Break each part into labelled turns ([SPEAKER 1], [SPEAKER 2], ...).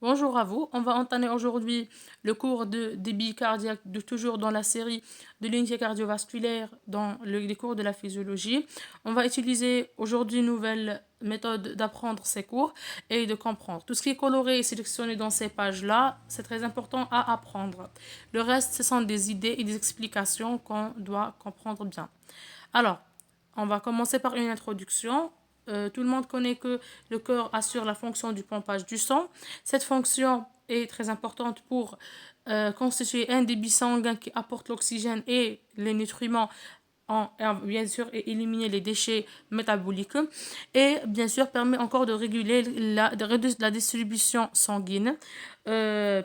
[SPEAKER 1] Bonjour à vous, on va entamer aujourd'hui le cours de débit cardiaque toujours dans la série de l'unité cardiovasculaire dans les cours de la physiologie. On va utiliser aujourd'hui une nouvelle méthode d'apprendre ces cours et de comprendre. Tout ce qui est coloré et sélectionné dans ces pages-là, c'est très important à apprendre. Le reste, ce sont des idées et des explications qu'on doit comprendre bien. Alors, on va commencer par une introduction. Tout le monde connaît que le cœur assure la fonction du pompage du sang. Cette fonction est très importante pour constituer un débit sanguin qui apporte l'oxygène et les nutriments bien sûr et éliminer les déchets métaboliques et bien sûr permet encore de réguler la distribution sanguine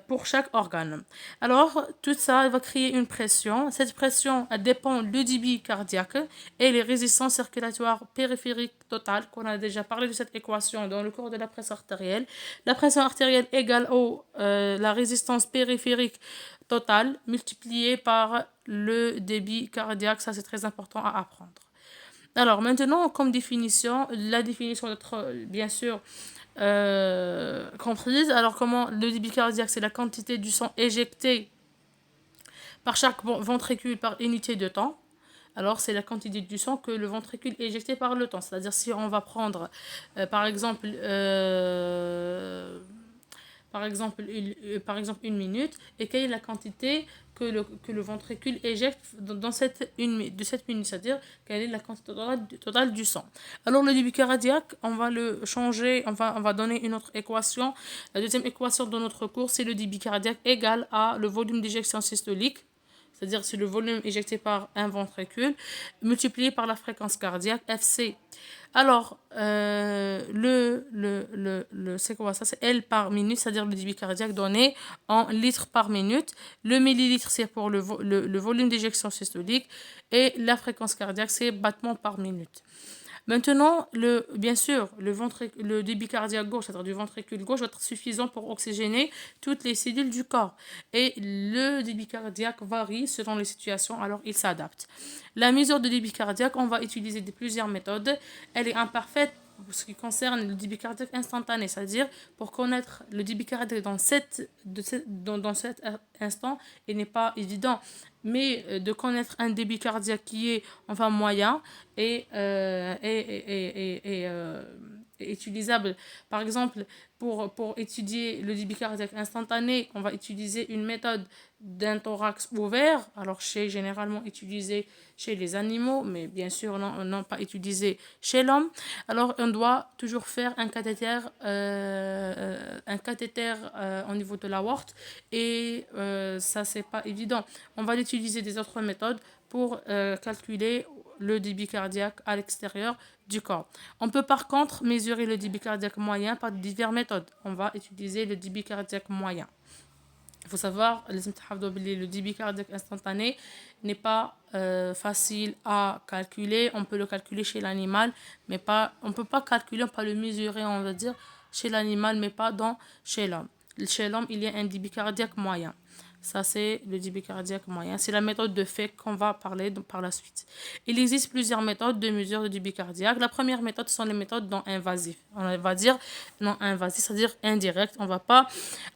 [SPEAKER 1] pour chaque organe. Alors tout ça va créer une pression. Cette pression elle dépend du débit cardiaque et les résistances circulatoires périphériques totales, qu'on a déjà parlé de cette équation dans le cours de la pression artérielle. La pression artérielle égale la résistance périphérique totale multipliée par le débit cardiaque. Ça, c'est très important à apprendre. Alors maintenant, comme définition, la définition doit être bien sûr comprise. Alors comment le débit cardiaque, c'est la quantité du sang éjecté par chaque ventricule par unité de temps. Alors, c'est la quantité du sang que le ventricule est éjecté par le temps. C'est-à-dire, si on va prendre, par exemple, une minute, et quelle est la quantité que le ventricule éjecte dans cette minute, c'est-à-dire quelle est la quantité totale du sang. Alors, le débit cardiaque, on va le changer, on va donner une autre équation. La deuxième équation de notre cours, c'est le débit cardiaque égal à le volume d'éjection systolique, c'est-à-dire c'est le volume éjecté par un ventricule, multiplié par la fréquence cardiaque, FC. Alors, c'est quoi ça? C'est L par minute, c'est-à-dire le débit cardiaque donné en litres par minute. Le millilitre, c'est pour le volume d'éjection systolique. Et la fréquence cardiaque, c'est battements par minute. Maintenant, bien sûr, le débit cardiaque gauche, c'est-à-dire du ventricule gauche, va être suffisant pour oxygéner toutes les cellules du corps. Et le débit cardiaque varie selon les situations, alors il s'adapte. La mesure de débit cardiaque, on va utiliser plusieurs méthodes. Elle est imparfaite pour ce qui concerne le débit cardiaque instantané, c'est-à-dire pour connaître le débit cardiaque dans cet instant, il n'est pas évident. Mais de connaître un débit cardiaque qui est enfin moyen et utilisable. Par exemple, pour étudier le débit cardiaque instantané, on va utiliser une méthode d'un thorax ouvert. Alors, c'est généralement utilisé chez les animaux, mais bien sûr, non pas utilisé chez l'homme. Alors, on doit toujours faire un cathéter au niveau de l'aorte et ça, c'est pas évident. On va utiliser des autres méthodes pour calculer le débit cardiaque à l'extérieur du corps. On peut par contre mesurer le débit cardiaque moyen par diverses méthodes. On va utiliser le débit cardiaque moyen. Il faut savoir, le débit cardiaque instantané n'est pas facile à calculer. On peut le calculer chez l'animal, mais pas, on peut pas calculer, on peut le mesurer, on va dire, chez l'animal, mais pas chez l'homme. Chez l'homme, il y a un débit cardiaque moyen. Ça, c'est le débit cardiaque moyen. C'est la méthode de fait qu'on va parler par la suite. Il existe plusieurs méthodes de mesure de débit cardiaque. La première méthode sont les méthodes non invasives. On va dire non invasives, c'est-à-dire indirectes. On ne va pas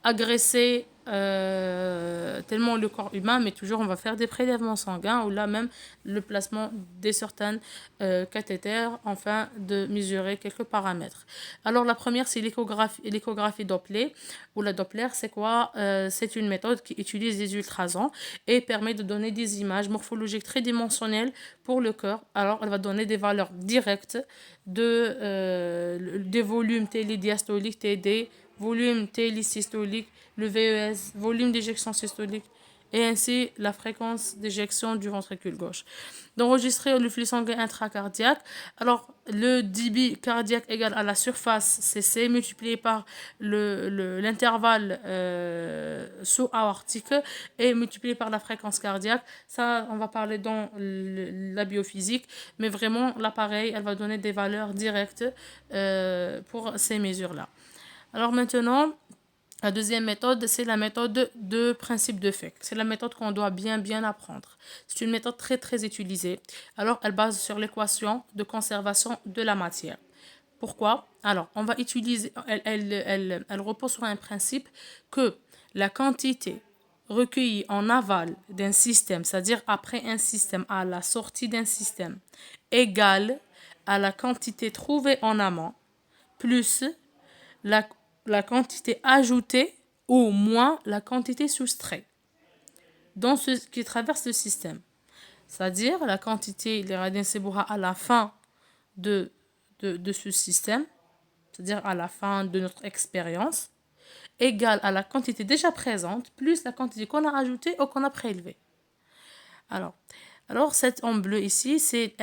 [SPEAKER 1] agresser tellement le corps humain, mais toujours on va faire des prélèvements sanguins ou là même le placement des certains cathéters afin de mesurer quelques paramètres. Alors la première c'est l'échographie Doppler ou la Doppler, c'est quoi? C'est une méthode qui utilise des ultrasons et permet de donner des images morphologiques tridimensionnelles pour le cœur. Alors elle va donner des valeurs directes des volumes télédiastoliques TD, volume télésystolique, le VES, volume d'éjection systolique, et ainsi la fréquence d'éjection du ventricule gauche. D'enregistrer le flux sanguin intracardiaque. Alors, le débit cardiaque égal à la surface CC multiplié par l'intervalle sous-aortique et multiplié par la fréquence cardiaque. Ça, on va parler dans la biophysique, mais vraiment, l'appareil, elle va donner des valeurs directes pour ces mesures-là. Alors maintenant, la deuxième méthode, c'est la méthode de principe de fait. C'est la méthode qu'on doit bien apprendre. C'est une méthode très utilisée. Alors, elle base sur l'équation de conservation de la matière. Pourquoi? Alors, on va utiliser, elle repose sur un principe que la quantité recueillie en aval d'un système, c'est-à-dire après un système, à la sortie d'un système, égale à la quantité trouvée en amont, plus la, la quantité ajoutée ou moins la quantité soustraite dans ce qui traverse le système. C'est-à-dire la quantité les radins Seboura à la fin de ce système, c'est-à-dire à la fin de notre expérience, égale à la quantité déjà présente plus la quantité qu'on a ajoutée ou qu'on a prélevée. Alors cette en bleu ici, c'est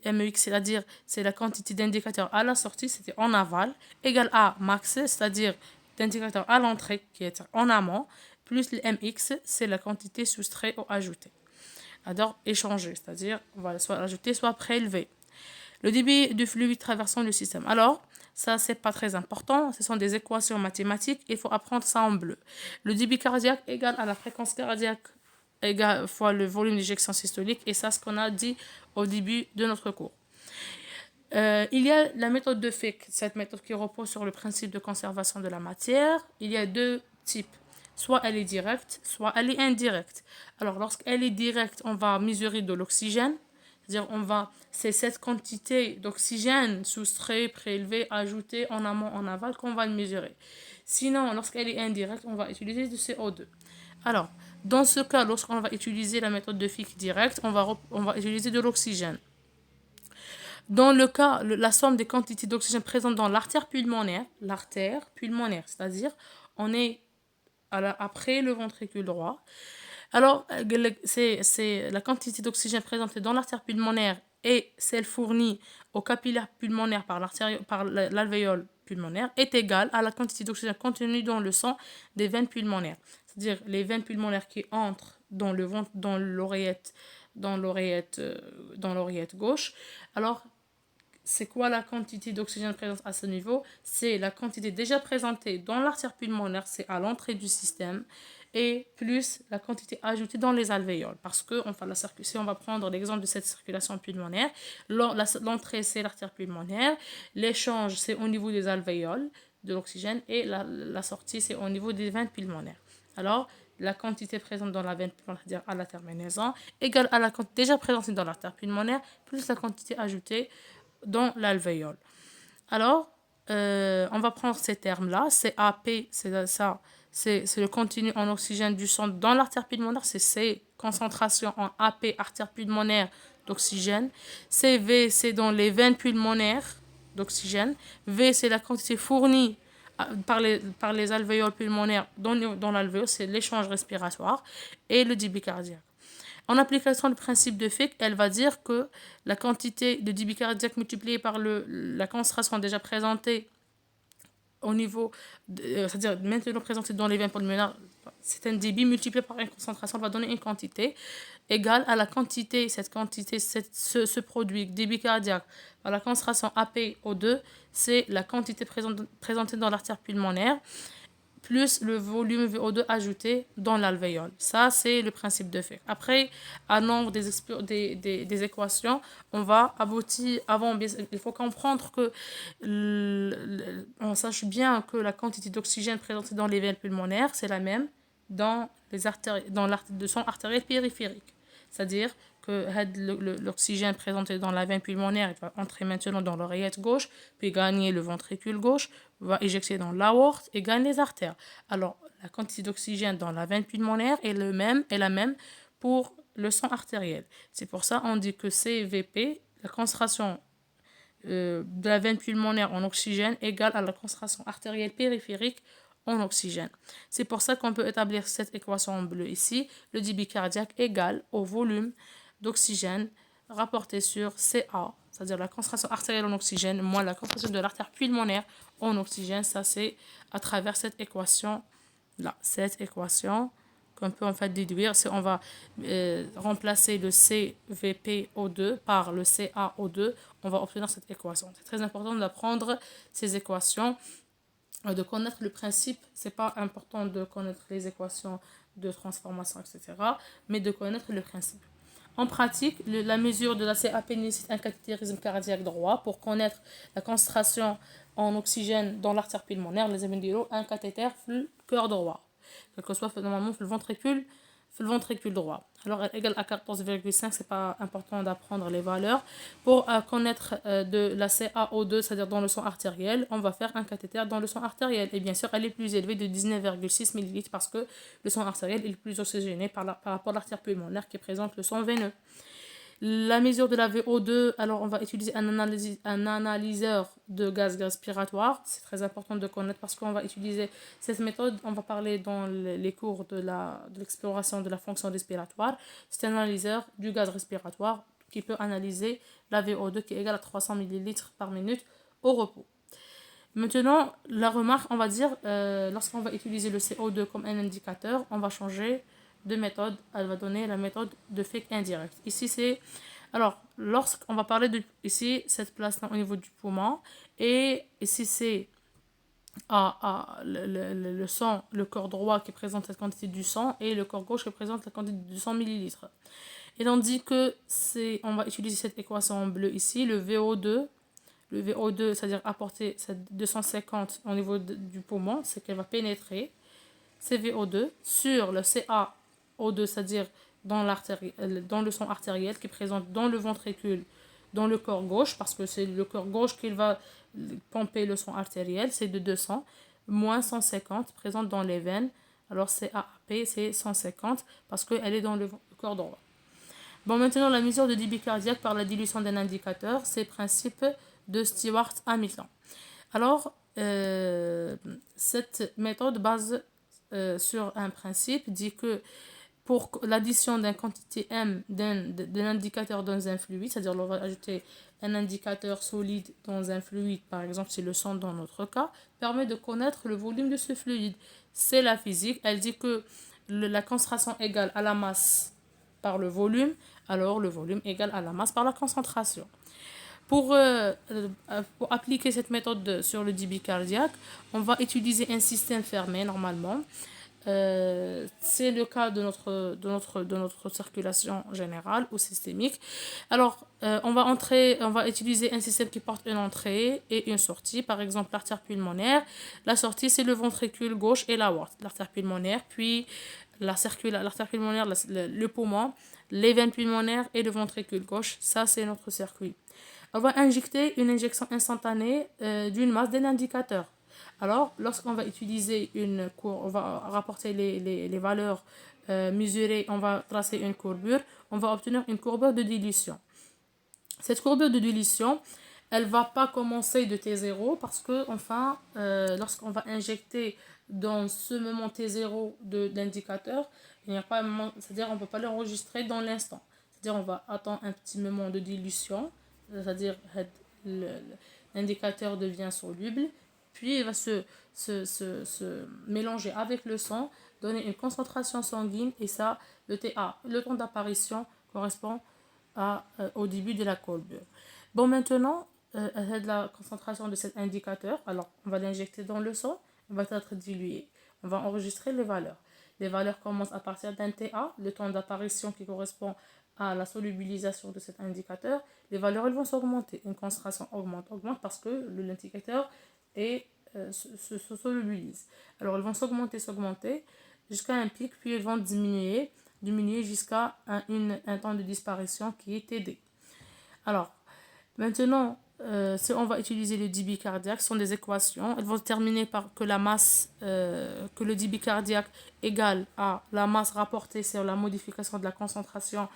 [SPEAKER 1] MEX, c'est-à-dire c'est la quantité d'indicateurs à la sortie, c'était en aval, égale à max, c'est-à-dire d'indicateurs à l'entrée qui est en amont, plus le MX, c'est la quantité soustraite ou ajoutée. Alors échanger, c'est-à-dire voilà, soit ajouté, soit prélevé. Le débit du fluide traversant le système. Alors, ça, c'est pas très important. Ce sont des équations mathématiques. Il faut apprendre ça en bleu. Le débit cardiaque égale à la fréquence cardiaque égale fois le volume d'éjection systolique. Et ça, ce qu'on a dit au début de notre cours. Il y a la méthode de Fick, cette méthode qui repose sur le principe de conservation de la matière. Il y a deux types. Soit elle est directe, soit elle est indirecte. Alors, lorsqu'elle est directe, on va mesurer de l'oxygène. C'est-à-dire, c'est cette quantité d'oxygène soustrait, prélevé, ajouté en amont, en aval qu'on va le mesurer. Sinon, lorsqu'elle est indirecte, on va utiliser du CO2. Alors, dans ce cas, lorsqu'on va utiliser la méthode de Fick directe, on va utiliser de l'oxygène. Dans le cas, la somme des quantités d'oxygène présentes dans l'artère pulmonaire, c'est-à-dire on est après le ventricule droit. Alors, c'est la quantité d'oxygène présentée dans l'artère pulmonaire et celle fournie au capillaire pulmonaire par l'alvéole pulmonaire est égale à la quantité d'oxygène contenue dans le sang des veines pulmonaires. C'est-à-dire les veines pulmonaires qui entrent dans l'oreillette gauche. Alors, c'est quoi la quantité d'oxygène présente à ce niveau? C'est la quantité déjà présentée dans l'artère pulmonaire, c'est à l'entrée du système, et plus la quantité ajoutée dans les alvéoles. Parce que si on va prendre l'exemple de cette circulation pulmonaire, l'entrée c'est l'artère pulmonaire, l'échange c'est au niveau des alvéoles de l'oxygène, et la sortie c'est au niveau des veines pulmonaires. Alors, la quantité présente dans la veine pulmonaire, c'est-à-dire à la terminaison, égale à la quantité déjà présentée dans l'artère pulmonaire, plus la quantité ajoutée dans l'alvéole. Alors, on va prendre ces termes-là. CAP, c'est ça, c'est le contenu en oxygène du sang dans l'artère pulmonaire. C'est C, concentration en AP, artère pulmonaire d'oxygène. CV, c'est dans les veines pulmonaires d'oxygène. V, c'est la quantité fournie par les alvéoles pulmonaires dans l'alvéole, c'est l'échange respiratoire. Et le débit cardiaque. En application du principe de Fick, elle va dire que la quantité de débit cardiaque multipliée par la concentration déjà présentée au niveau, c'est-à-dire maintenant présentée dans les veines pulmonaires, c'est un débit multiplié par une concentration, va donner une quantité égale à la quantité, ce produit débit cardiaque par la concentration APO2, c'est la quantité présentée dans l'artère pulmonaire, plus le volume VO2 ajouté dans l'alvéole. Ça, c'est le principe de Fick. Après, à nombre des équations, on va aboutir avant. Il faut comprendre que on sache bien que la quantité d'oxygène présentée dans les veines pulmonaires, c'est la même dans le sang artériel périphérique. C'est-à-dire que l'oxygène présenté dans la veine pulmonaire, il va entrer maintenant dans l'oreillette gauche, puis gagner le ventricule gauche, va éjecter dans l'aorte et gagne les artères. Alors, la quantité d'oxygène dans la veine pulmonaire est la même pour le sang artériel. C'est pour ça qu'on dit que CVP, la concentration de la veine pulmonaire en oxygène, égale à la concentration artérielle périphérique en oxygène. C'est pour ça qu'on peut établir cette équation en bleu ici. Le débit cardiaque égale au volume d'oxygène rapporté sur CA, c'est-à-dire la concentration artérielle en oxygène, moins la concentration de l'artère pulmonaire en oxygène. Ça, c'est à travers cette équation-là. Cette équation qu'on peut en fait déduire, c'est on va remplacer le CVPO2 par le CaO2. On va obtenir cette équation. C'est très important d'apprendre ces équations, de connaître le principe. C'est pas important de connaître les équations de transformation, etc., mais de connaître le principe. En pratique, la mesure de la CAP nécessite un cathétérisme cardiaque droit pour connaître la concentration en oxygène dans l'artère pulmonaire. Les amis disent un cathéter le cœur droit, quel que soit normalement le ventricule droit. Alors, elle égale à 14,5, c'est pas important d'apprendre les valeurs. Pour connaître de la CaO2, c'est-à-dire dans le sang artériel, on va faire un cathéter dans le sang artériel. Et bien sûr, elle est plus élevée de 19,6 ml parce que le sang artériel est plus oxygéné par rapport à l'artère pulmonaire qui présente le sang veineux. La mesure de la VO2, alors on va utiliser un analyseur de gaz respiratoire. C'est très important de connaître parce qu'on va utiliser cette méthode. On va parler dans les cours de l'exploration de la fonction respiratoire. C'est un analyseur du gaz respiratoire qui peut analyser la VO2 qui est égale à 300 ml par minute au repos. Maintenant, la remarque, on va dire, lorsqu'on va utiliser le CO2 comme un indicateur, on va changer de méthode. Elle va donner la méthode de Fick indirect. Ici, c'est... Alors, lorsqu'on va parler de... Ici, cette place-là au niveau du poumon. Et ici, c'est le sang, le corps droit qui présente la quantité du sang et le corps gauche qui présente la quantité de 100 ml. Et on dit que on va utiliser cette équation en bleu ici, le VO2, c'est-à-dire apporter cette 250 au niveau du poumon, c'est qu'elle va pénétrer ces VO2 sur le CaO2, c'est-à-dire dans le sang artériel qui est présent dans le ventricule, dans le corps gauche, parce que c'est le corps gauche qui va pomper le sang artériel, c'est de 200, moins 150 présente dans les veines. Alors CAP, c'est 150 parce qu'elle est dans le corps droit. Bon, maintenant, la mesure de débit cardiaque par la dilution d'un indicateur, c'est le principe de Stewart-Hamilton. Alors, cette méthode base sur un principe dit que pour l'addition d'une quantité M d'un indicateur dans un fluide, c'est-à-dire on va ajouter un indicateur solide dans un fluide, par exemple c'est le sang dans notre cas, permet de connaître le volume de ce fluide. C'est la physique, elle dit que la concentration égale à la masse par le volume, alors le volume égale à la masse par la concentration. Pour appliquer cette méthode sur le débit cardiaque, on va utiliser un système fermé normalement. C'est le cas de notre circulation générale ou systémique. Alors, on va utiliser un système qui porte une entrée et une sortie, par exemple l'artère pulmonaire. La sortie, c'est le ventricule gauche et l'aorte, l'artère pulmonaire, puis l'artère pulmonaire, le poumon, les veines pulmonaires et le ventricule gauche. Ça, c'est notre circuit. On va injecter une injection instantanée d'une masse d'un indicateur. Alors, lorsqu'on va utiliser on va rapporter les valeurs mesurées, on va tracer une courbure, on va obtenir une courbure de dilution. Cette courbure de dilution, elle ne va pas commencer de T0 parce que, enfin, lorsqu'on va injecter dans ce moment T0 de l'indicateur, il n'y a pas un moment, c'est-à-dire on ne peut pas l'enregistrer dans l'instant. C'est-à-dire on va attendre un petit moment de dilution, c'est-à-dire l'indicateur devient soluble, puis il va se mélanger avec le sang, donner une concentration sanguine, et ça, le TA, le temps d'apparition, correspond au début de la courbure. Bon, maintenant, la concentration de cet indicateur, alors on va l'injecter dans le sang, il va être dilué. On va enregistrer les valeurs. Les valeurs commencent à partir d'un TA, le temps d'apparition qui correspond à la solubilisation de cet indicateur. Les valeurs, elles vont s'augmenter. Une concentration augmente parce que l'indicateur se solubilise. Alors, elles vont s'augmenter jusqu'à un pic, puis elles vont diminuer jusqu'à un temps de disparition qui est TD. Alors, maintenant, si on va utiliser le débit cardiaque, ce sont des équations. Elles vont terminer par que que le débit cardiaque égale à la masse rapportée sur la modification de la concentration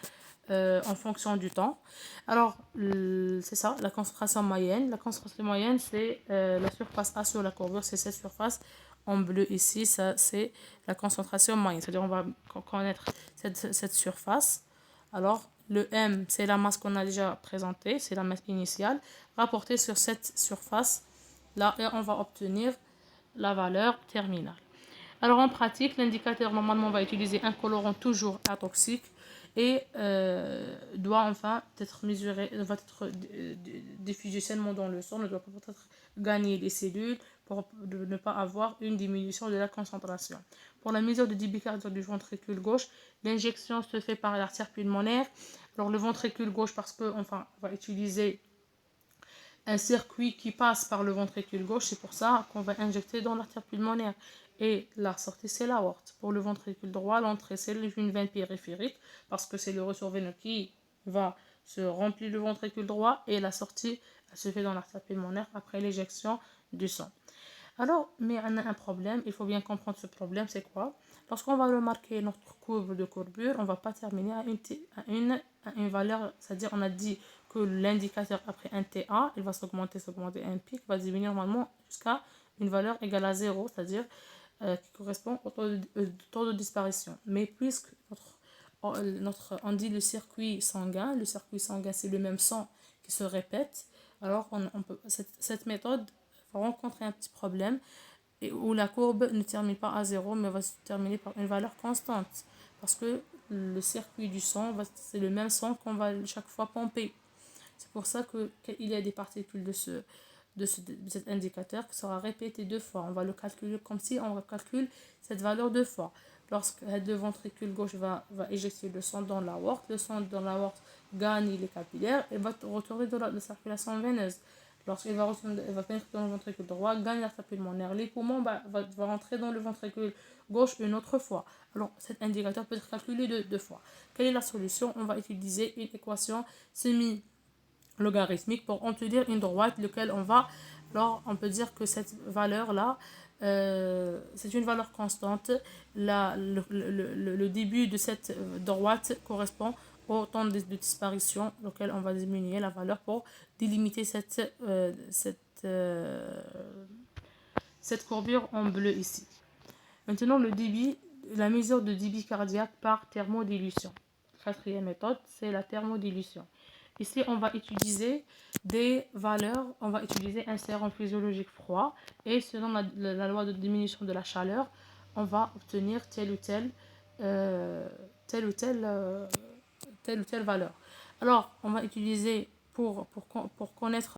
[SPEAKER 1] en fonction du temps. Alors, c'est ça, la concentration moyenne. La concentration moyenne, c'est la surface A sur la courbure, c'est cette surface en bleu ici, ça c'est la concentration moyenne. C'est-à-dire on va connaître cette surface. Alors, le M, c'est la masse qu'on a déjà présentée, c'est la masse initiale, rapportée sur cette surface-là, et on va obtenir la valeur terminale. Alors, en pratique, l'indicateur, normalement, va utiliser un colorant toujours atoxique, et doit enfin être mesuré, va être diffusé sainement dans le sang, ne doit pas être gagner les cellules pour ne pas avoir une diminution de la concentration. Pour la mesure de débit cardiaque du ventricule gauche, l'injection se fait par l'artère pulmonaire. Alors le ventricule gauche, parce que enfin, on va utiliser un circuit qui passe par le ventricule gauche, c'est pour ça qu'on va injecter dans l'artère pulmonaire. Et la sortie, c'est l'aorte. Pour le ventricule droit, l'entrée, c'est une veine périphérique, parce que c'est le ressort veineux qui va se remplir le ventricule droit, et la sortie, elle se fait dans l'artère pulmonaire après l'éjection du sang. Alors, mais on a un problème, il faut bien comprendre ce problème, c'est quoi? Lorsqu'on va remarquer notre courbe de courbure, on ne va pas terminer à une valeur, c'est-à-dire on a dit que l'indicateur après un TA, il va s'augmenter, un pic va diminuer normalement jusqu'à une valeur égale à 0, c'est-à-dire qui correspond au taux de disparition. Mais puisque on dit le circuit sanguin c'est le même sang qui se répète, alors cette méthode va rencontrer un petit problème et où la courbe ne termine pas à 0 mais va se terminer par une valeur constante parce que le circuit du sang, c'est le même sang qu'on va chaque fois pomper. C'est pour ça qu'il y a des particules de cet indicateur qui sera répété 2 fois. On va le calculer comme si on calcule cette valeur 2 fois. Lorsque le ventricule gauche va éjecter le sang dans l'aorte, le sang dans l'aorte gagne les capillaires et va retourner dans la circulation veineuse. Lorsqu'il va pénétrer dans le ventricule droit, gagne l'artère pulmonaire. Les poumons va rentrer dans le ventricule gauche une autre fois. Alors cet indicateur peut être calculé 2 fois. Quelle est la solution? On va utiliser une équation semi-logarithmique pour obtenir une droite, lequel on peut dire que cette valeur-là, c'est une valeur constante. Le début de cette droite correspond au temps de disparition, lequel on va diminuer la valeur pour délimiter cette courbure en bleu ici. Maintenant, la mesure de débit cardiaque par thermodilution. Quatrième méthode, c'est la thermodilution. Ici, on va utiliser des valeurs, on va utiliser un sérum physiologique froid et selon la loi de diminution de la chaleur, on va obtenir telle ou telle valeur. Alors, on va utiliser pour connaître